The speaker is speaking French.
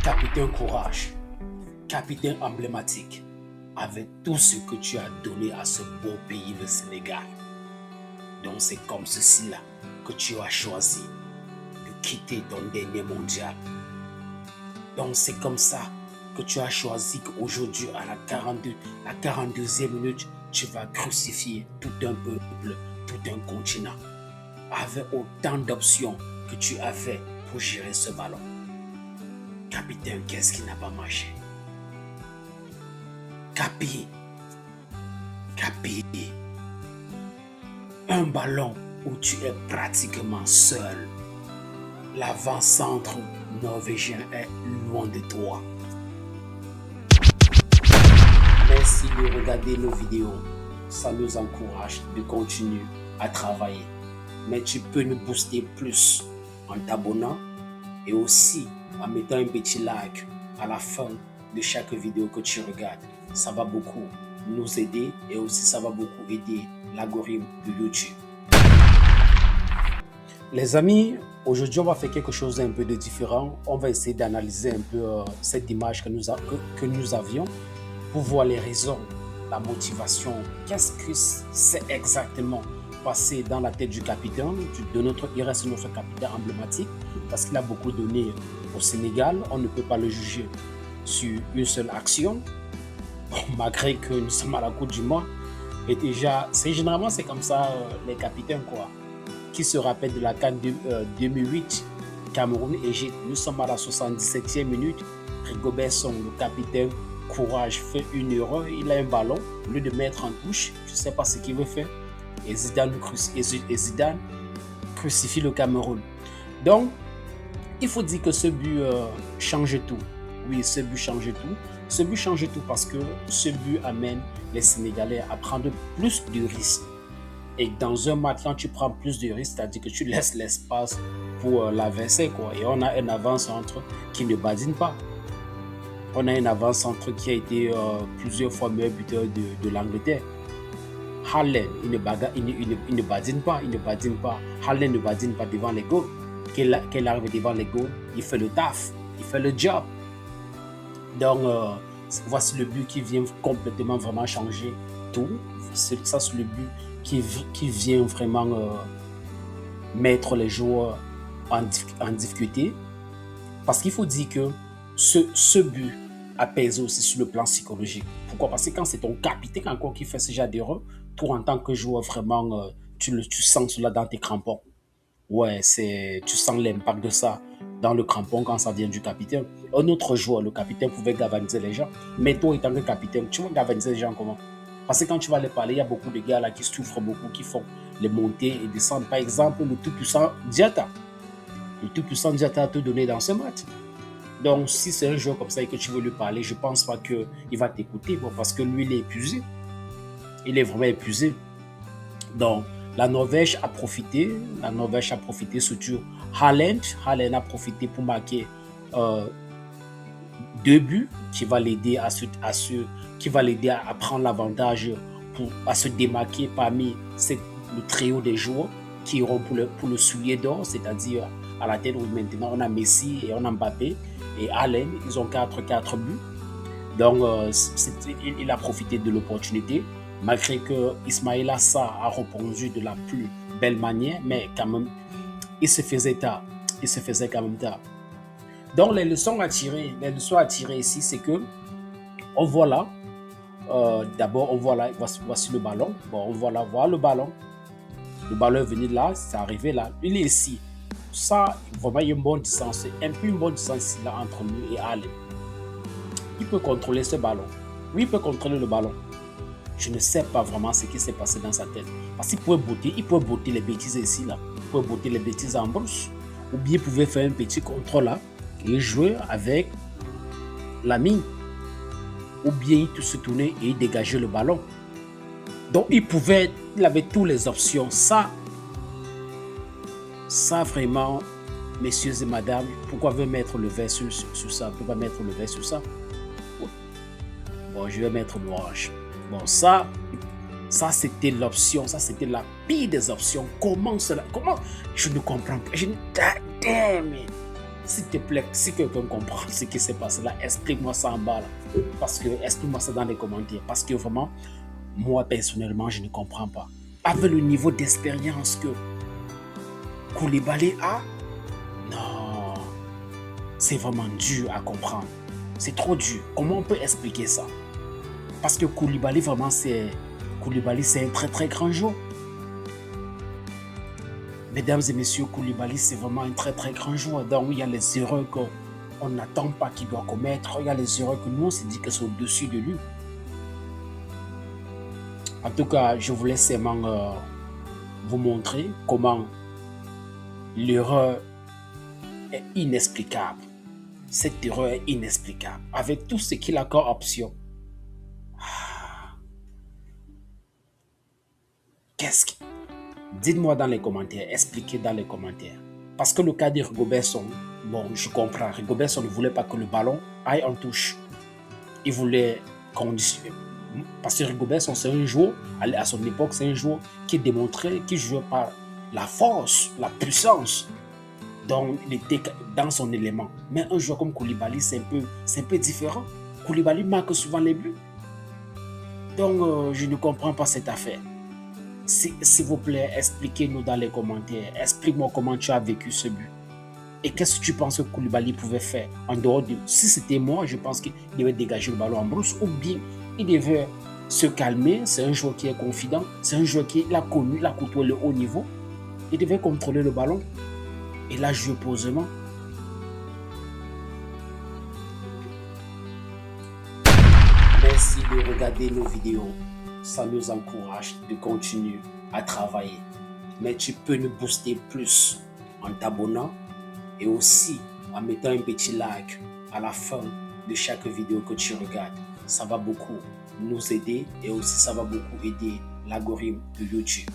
Capitaine Courage, capitaine emblématique, avec tout ce que tu as donné à ce beau pays, le Sénégal. Donc c'est comme ceci-là que tu as choisi de quitter ton dernier mondial. Donc c'est comme ça que tu as choisi qu'aujourd'hui, à la 42e minute, tu vas crucifier tout un peuple, tout un continent, avec autant d'options que tu avais pour gérer ce ballon. Capitaine, qu'est-ce qui n'a pas marché? Capi. Un ballon où tu es pratiquement seul. L'avant-centre norvégien est loin de toi. Merci de regarder nos vidéos. Ça nous encourage de continuer à travailler. Mais tu peux nous booster plus en t'abonnant et aussi en mettant un petit like à la fin de chaque vidéo que tu regardes. Ça va beaucoup nous aider et aussi ça va beaucoup aider l'algorithme de YouTube. Les amis, aujourd'hui on va faire quelque chose d'un peu de différent. On va essayer d'analyser un peu cette image que nous avions pour voir les raisons, la motivation. Qu'est-ce que c'est exactement passé dans la tête du capitaine, il reste notre capitaine emblématique parce qu'il a beaucoup donné au Sénégal. On ne peut pas le juger sur une seule action, malgré que nous sommes à la Coupe du Monde. Et déjà, généralement c'est comme ça les capitaines quoi. Qui se rappelle de la CAN 2008, Cameroun-Égypte. Nous sommes à la 77e minute. Rigobert Song, le capitaine Courage, fait une erreur. Il a un ballon. Au lieu de mettre en touche, je ne sais pas ce qu'il veut faire. Et Zidane crucifie le Cameroun. Donc, il faut dire que ce but change tout. Oui, ce but change tout. Ce but change tout parce que ce but amène les Sénégalais à prendre plus de risques. Et dans un match, quand tu prends plus de risques, c'est-à-dire que tu laisses l'espace pour l'adversaire, quoi. Et on a un avant-centre qui ne badine pas. On a un avant-centre qui a été plusieurs fois meilleur buteur de l'Angleterre. Haaland, il ne badine pas. Haaland ne badine pas devant les goals. Qu'il arrive devant les goals, il fait le taf, il fait le job. Donc, voici le but qui vient complètement vraiment changer tout. Ça, c'est le but qui vient vraiment mettre les joueurs en difficulté. Parce qu'il faut dire que ce but a pesé aussi sur le plan psychologique. Pourquoi? Parce que quand c'est ton capitaine encore qui fait ce genre d'erreur, toi en tant que joueur, vraiment, tu sens cela dans tes crampons. Ouais, tu sens l'impact de ça dans le crampon quand ça vient du capitaine. Un autre joueur, le capitaine, pouvait galvaniser les gens. Mais toi, étant que capitaine, tu vas galvaniser les gens comment? Parce que quand tu vas les parler, il y a beaucoup de gars là qui souffrent beaucoup, qui font les montées et descendre. Par exemple, le tout-puissant Diatta. Le tout-puissant Diatta a tout donné dans ce match. Donc, si c'est un joueur comme ça et que tu veux lui parler, je ne pense pas qu'il va t'écouter parce que lui, il est épuisé. Il est vraiment épuisé. Donc, la Norvège a profité surtout Haaland. Haaland a profité pour marquer 2 buts qui va l'aider à prendre l'avantage à se démarquer parmi le trio des joueurs qui iront pour le soulier d'or, c'est-à-dire à la tête où maintenant on a Messi et on a Mbappé et Haaland, ils ont 4 buts. Donc il a profité de l'opportunité, malgré que Ismaïla Sarr a répondu de la plus belle manière, mais quand même il se faisait quand même tard. Donc les leçons à tirer ici, c'est que on voit là, d'abord on voit là, voici le ballon. Bon, on voit là, voir le ballon. Le ballon est venu là, c'est arrivé là. Il est ici. Ça, vraiment, il y a une bonne distance. Un peu une bonne distance là entre nous et Haaland. Il peut contrôler ce ballon. Oui, il peut contrôler le ballon. Je ne sais pas vraiment ce qui s'est passé dans sa tête. Parce qu'il pouvait botter les bêtises ici là. Il pouvait botter les bêtises en brousse. Ou bien il pouvait faire un petit contrôle là et jouer avec la mine. Ou bien il se tournait et il dégageait le ballon. Donc il avait toutes les options. Ça vraiment, messieurs et madame, pourquoi veut mettre le vert sur ça? Pourquoi mettre le vert sur ça? Bon, je vais mettre l'orange. Bon, ça c'était l'option, ça c'était la pire des options. Comment? Je ne comprends pas. Damn it. S'il te plaît, si quelqu'un comprend ce qui s'est passé là, explique-moi ça en bas là. Parce que, explique-moi ça dans les commentaires. Parce que vraiment, moi personnellement, je ne comprends pas. Avec le niveau d'expérience que Koulibaly a, non, c'est vraiment dur à comprendre. C'est trop dur. Comment on peut expliquer ça? Parce que Koulibaly, vraiment, c'est un très très grand joueur. Mesdames et messieurs, Koulibaly, c'est vraiment un très très grand joueur. Donc, il y a les erreurs qu'on n'attend pas qu'il doit commettre. Il y a les erreurs que nous, on se dit qu'elles sont au-dessus de lui. En tout cas, je voulais seulement vous montrer comment l'erreur est inexplicable. Cette erreur est inexplicable. Avec tout ce qu'il a comme option. Qu'est-ce que... Dites-moi dans les commentaires, expliquez dans les commentaires. Parce que le cas de Rigobertson, bon, je comprends. Rigobertson ne voulait pas que le ballon aille en touche. Il voulait conditionner. Parce que Rigobertson, c'est un joueur, à son époque, c'est un joueur qui démontrait qu'il jouait par la force, la puissance. Donc, il était dans son élément. Mais un joueur comme Koulibaly, c'est un peu différent. Koulibaly marque souvent les buts. Donc, je ne comprends pas cette affaire. S'il vous plaît, expliquez-nous dans les commentaires. Explique-moi comment tu as vécu ce but. Et qu'est-ce que tu penses que Koulibaly pouvait faire en dehors de... Si c'était moi, je pense qu'il devait dégager le ballon en brousse ou bien il devait se calmer. C'est un joueur qui est confident. C'est un joueur qui l'a connu, il a côtoyé le haut niveau. Il devait contrôler le ballon. Et là, jouer posément. Merci de regarder nos vidéos. Ça nous encourage de continuer à travailler. Mais tu peux nous booster plus en t'abonnant et aussi en mettant un petit like à la fin de chaque vidéo que tu regardes. Ça va beaucoup nous aider et aussi ça va beaucoup aider l'algorithme de YouTube.